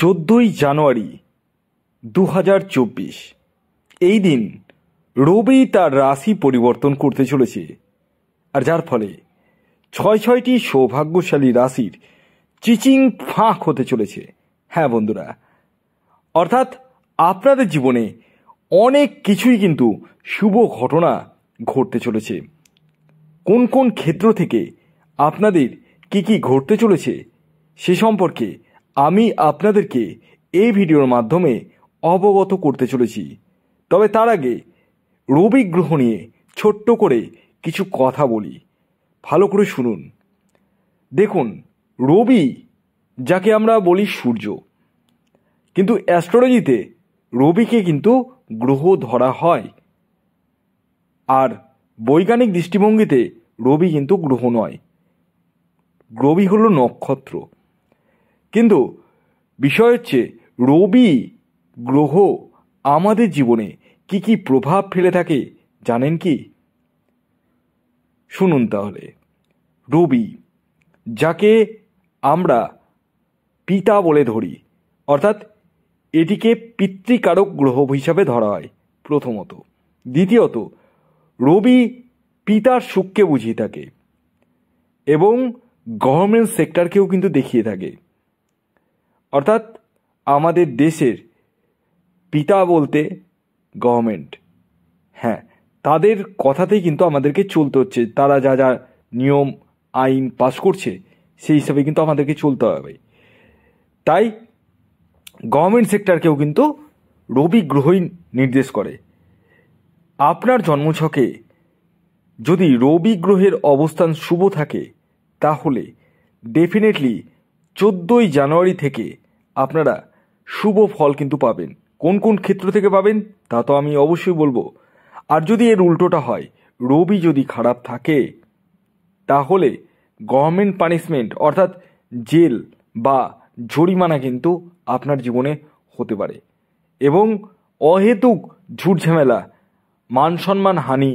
14 জানুয়ারি 2024 এই দিন রবি তার রাশি পরিবর্তন করতে চলেছে, আর যার ফলে ছয়টি সৌভাগ্যশালী রাশির চিচিং ফাঁক হতে চলেছে। হ্যাঁ বন্ধুরা, অর্থাৎ আপনাদের জীবনে অনেক কিছুই কিন্তু শুভ ঘটনা ঘটতে চলেছে। কোন কোন ক্ষেত্র থেকে আপনাদের কি কি ঘটতে চলেছে সে সম্পর্কে আমি আপনাদেরকে এই ভিডিওর মাধ্যমে অবগত করতে চলেছি। তবে তার আগে রবি গ্রহ নিয়ে ছোট্ট করে কিছু কথা বলি, ভালো করে শুনুন। দেখুন, রবি যাকে আমরা বলি সূর্য, কিন্তু অ্যাস্ট্রোলজিতে রবিকে কিন্তু গ্রহ ধরা হয়, আর বৈজ্ঞানিক দৃষ্টিভঙ্গিতে রবি কিন্তু গ্রহ নয়, রবি হলো নক্ষত্র। কিন্তু বিষয় হচ্ছে রবি গ্রহ আমাদের জীবনে কি কি প্রভাব ফেলে থাকে জানেন কি? শুনুন তাহলে। রবি যাকে আমরা পিতা বলে ধরি, অর্থাৎ এটিকে পিতৃকারক গ্রহ হিসাবে ধরা হয় প্রথমত। দ্বিতীয়ত, রবি পিতার সুখকে বুঝিয়ে থাকে এবং গভর্নমেন্ট সেক্টরকেও কিন্তু দেখিয়ে থাকে। অর্থাৎ আমাদের দেশের পিতা বলতে গভর্নমেন্ট, হ্যাঁ, তাদের কথাতেই কিন্তু আমাদেরকে চলতে হচ্ছে। তারা যা যা নিয়ম আইন পাস করছে সেই হিসাবে কিন্তু আমাদেরকে চলতে হবে। তাই গভর্নমেন্ট সেক্টরকেও কিন্তু রবি গ্রহই নির্দেশ করে। আপনার জন্মছকে যদি রবি গ্রহের অবস্থান শুভ থাকে তাহলে ডেফিনেটলি 14 জানুয়ারি থেকে আপনারা শুভ ফল কিন্তু পাবেন। কোন কোন ক্ষেত্র থেকে পাবেন তা তো আমি অবশ্যই বলবো। আর যদি এর উল্টোটা হয়, রবি যদি খারাপ থাকে, তাহলে গভর্নমেন্ট পানিশমেন্ট অর্থাৎ জেল বা জরিমানা কিন্তু আপনার জীবনে হতে পারে, এবং অহেতুক ঝুট ঝামেলা, মান সম্মান হানি,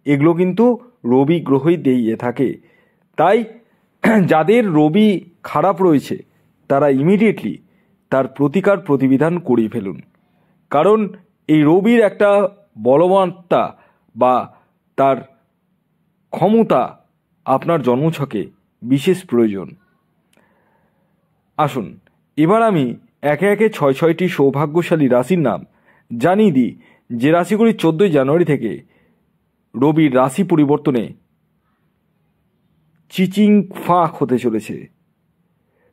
এগুলো কিন্তু রবি গ্রহই দিয়ে থাকে। তাই যাদের রবি খারাপ রয়েছে তারা ইমিডিয়েটলি তার প্রতিবিধান করিয়ে ফেলুন। কারণ এই রবির একটা বলবত্তা বা তার ক্ষমতা আপনার জন্মছকে বিশেষ প্রয়োজন। আসুন এবার আমি একে একে ছয়টি সৌভাগ্যশালী রাশির নাম জানিয়ে দিই, যে রাশিগুলি 14 জানুয়ারি থেকে রবির রাশি পরিবর্তনে চিচিং ফাঁক হতে চলেছে।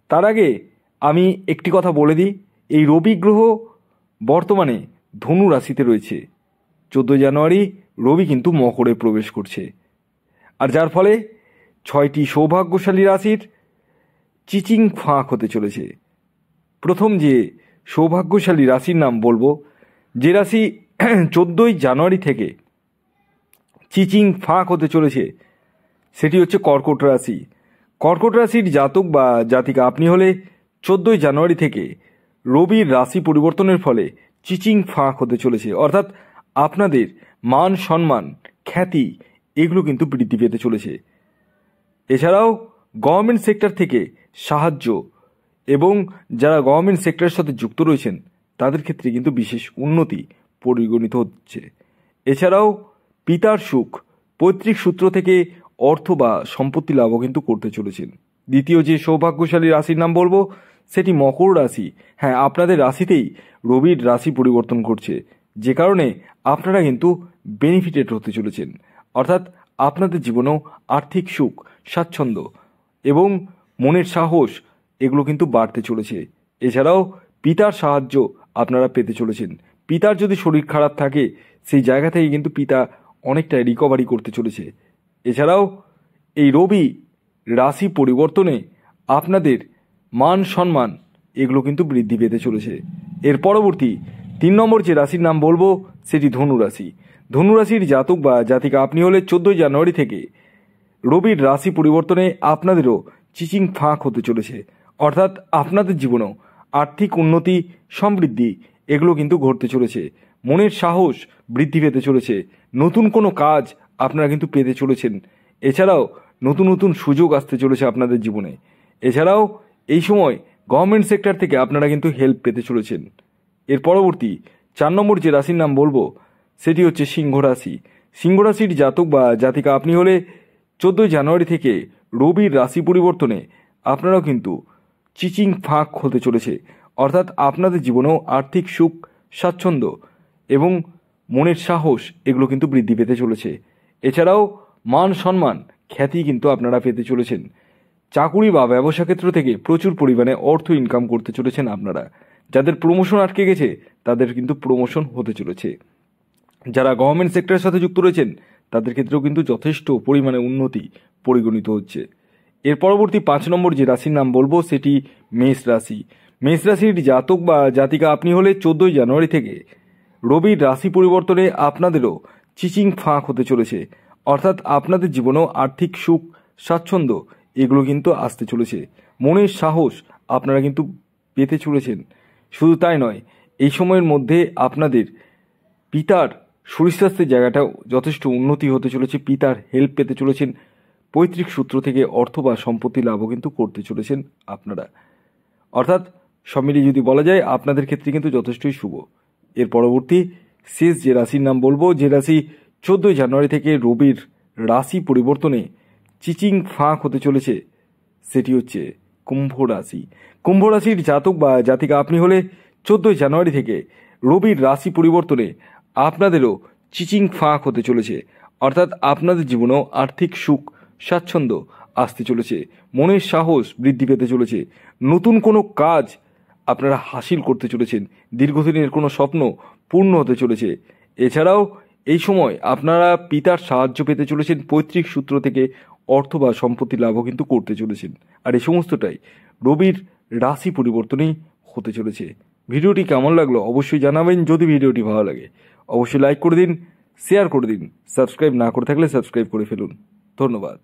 তার আগে আমি একটি কথা বলে দিই, এই রবি গ্রহ বর্তমানে ধনু রাশিতে রয়েছে। 14 জানুয়ারি রবি কিন্তু মকরে প্রবেশ করছে, আর যার ফলে 6টি সৌভাগ্যশালী রাশির চিচিং ফাঁক হতে চলেছে। প্রথম যে সৌভাগ্যশালী রাশির নাম বলবো, যে রাশি 14 জানুয়ারি থেকে চিচিং ফাঁক হতে চলেছে, সেটি হচ্ছে কর্কট রাশি। কর্কট রাশির জাতক বা জাতিকা আপনি হলে 14 জানুয়ারি থেকে রবির রাশি পরিবর্তনের ফলে চিচিং ফাঁক হতে চলেছে। অর্থাৎ আপনাদের মান সম্মান, খ্যাতি, এগুলো কিন্তু বৃদ্ধি পেতে চলেছে। এছাড়াও গভর্নমেন্ট সেক্টর থেকে সাহায্য, এবং যারা গভর্নমেন্ট সেক্টরের সাথে যুক্ত রয়েছেন তাদের ক্ষেত্রে কিন্তু বিশেষ উন্নতি পরিগণিত হচ্ছে। এছাড়াও পিতার সুখ, পৈতৃক সূত্র থেকে অর্থ বা সম্পত্তি লাভও কিন্তু করতে চলেছেন। দ্বিতীয় যে সৌভাগ্যশালী রাশির নাম বলবো সেটি মকর রাশি। হ্যাঁ, আপনাদের রাশিতেই রবির রাশি পরিবর্তন ঘটছে, যে কারণে আপনারা কিন্তু বেনিফিটেড হতে চলেছেন। অর্থাৎ আপনাদের জীবনেও আর্থিক সুখ, স্বাচ্ছন্দ্য এবং মনের সাহস, এগুলো কিন্তু বাড়তে চলেছে। এছাড়াও পিতার সাহায্য আপনারা পেতে চলেছেন। পিতার যদি শরীর খারাপ থাকে সেই জায়গা থেকে কিন্তু পিতা অনেকটা রিকভারি করতে চলেছে। এছাড়াও এই রবি রাশি পরিবর্তনে আপনাদের মান সম্মান, এগুলো কিন্তু বৃদ্ধি পেতে চলেছে। এর পরবর্তী 3 নম্বর যে রাশির নাম বলবো সেটি ধনু রাশি। ধনু রাশির জাতক বা জাতিকা আপনি হলে 14 জানুয়ারি থেকে রবির রাশি পরিবর্তনে আপনাদেরও চিচিং ফাঁক হতে চলেছে। অর্থাৎ আপনাদের জীবনেও আর্থিক উন্নতি, সমৃদ্ধি, এগুলো কিন্তু ঘটতে চলেছে। মনের সাহস বৃদ্ধি পেতে চলেছে। নতুন কোনো কাজ আপনারা কিন্তু পেতে চলেছেন। এছাড়াও নতুন নতুন সুযোগ আসতে চলেছে আপনাদের জীবনে। এছাড়াও এই সময় গভর্নমেন্ট সেক্টর থেকে আপনারা কিন্তু হেল্প পেতে চলেছেন। এর পরবর্তী 4 নম্বর যে রাশির নাম বলবো সেটি হচ্ছে সিংহ রাশি। সিংহ রাশির জাতক বা জাতিকা আপনি হলে 14 জানুয়ারি থেকে রবির রাশি পরিবর্তনে আপনারাও কিন্তু চিচিং ফাঁক হতে চলেছে, অর্থাৎ আপনাদের জীবনেও আর্থিক সুখ, স্বাচ্ছন্দ্য এবং মনের সাহস এগুলো কিন্তু বৃদ্ধি পেতে চলেছে। এছাড়াও মান সম্মান, খ্যাতি কিন্তু আপনারা পেতে চলেছেন। চাকুরি বা ব্যবসা ক্ষেত্র থেকে প্রচুর পরিমাণে অর্থ ইনকাম করতে চলেছেন আপনারা। যাদের প্রমোশন আটকে গেছে তাদের কিন্তু প্রমোশন হতে চলেছে। যারা গভর্নমেন্ট সেক্টরের সাথে যুক্ত রয়েছেন তাদের ক্ষেত্রেও কিন্তু যথেষ্ট পরিমাণে উন্নতি পরিগণিত হচ্ছে। এর পরবর্তী 5 নম্বর যে রাশির নাম বলবো সেটি মেষ রাশি। মেষ রাশির জাতক বা জাতিকা আপনি হলে 14 জানুয়ারি থেকে রবির রাশি পরিবর্তনে আপনাদেরও চিচিং ফাঁক হতে চলেছে, অর্থাৎ আপনাদের জীবনেও আর্থিক সুখ, স্বাচ্ছন্দ্য এগুলো কিন্তু আসতে চলেছে। মনের সাহস আপনারা কিন্তু পেতে চলেছেন। শুধু তাই নয়, এই সময়ের মধ্যে আপনাদের পিতার শরীর স্বাস্থ্যের জায়গাটাও যথেষ্ট উন্নতি হতে চলেছে। পিতার হেল্প পেতে চলেছেন। পৈতৃক সূত্র থেকে অর্থ বা সম্পত্তি লাভও কিন্তু করতে চলেছেন আপনারা। অর্থাৎ সব মিলিয়ে যদি বলা যায় আপনাদের ক্ষেত্রে কিন্তু যথেষ্টই শুভ। এর পরবর্তী শেষ যে রাশির নাম বলবো, যে রাশি 14 জানুয়ারি থেকে রবির রাশি পরিবর্তনে চিচিং ফাঁক হতে চলেছে, সেটি হচ্ছে কুম্ভ রাশি। কুম্ভ রাশির জাতক বা জাতিকা আপনি হলে 14 জানুয়ারি থেকে রবির রাশি পরিবর্তনে আপনাদেরও চিচিং ফাঁক হতে চলেছে, অর্থাৎ আপনাদের জীবনেও আর্থিক সুখ, স্বাচ্ছন্দ্য আসতে চলেছে। মনের সাহস বৃদ্ধি পেতে চলেছে। নতুন কোনো কাজ আপনারা হাসিল করতে চলেছেন। দীর্ঘদিনের কোনো স্বপ্ন পূর্ণ হতে চলেছে। এছাড়াও এই সময় আপনারা পিতার সাহায্য পেতে চলেছেন। পৈতৃক সূত্র থেকে অর্থ বা সম্পত্তি লাভও কিন্তু করতে চলেছেন। আর এই সমস্তটাই রবির রাশি পরিবর্তনেই হতে চলেছে। ভিডিওটি কেমন লাগলো অবশ্যই জানাবেন। যদি ভিডিওটি ভালো লাগে অবশ্যই লাইক করে দিন, শেয়ার করে দিন। সাবস্ক্রাইব না করে থাকলে সাবস্ক্রাইব করে ফেলুন। ধন্যবাদ।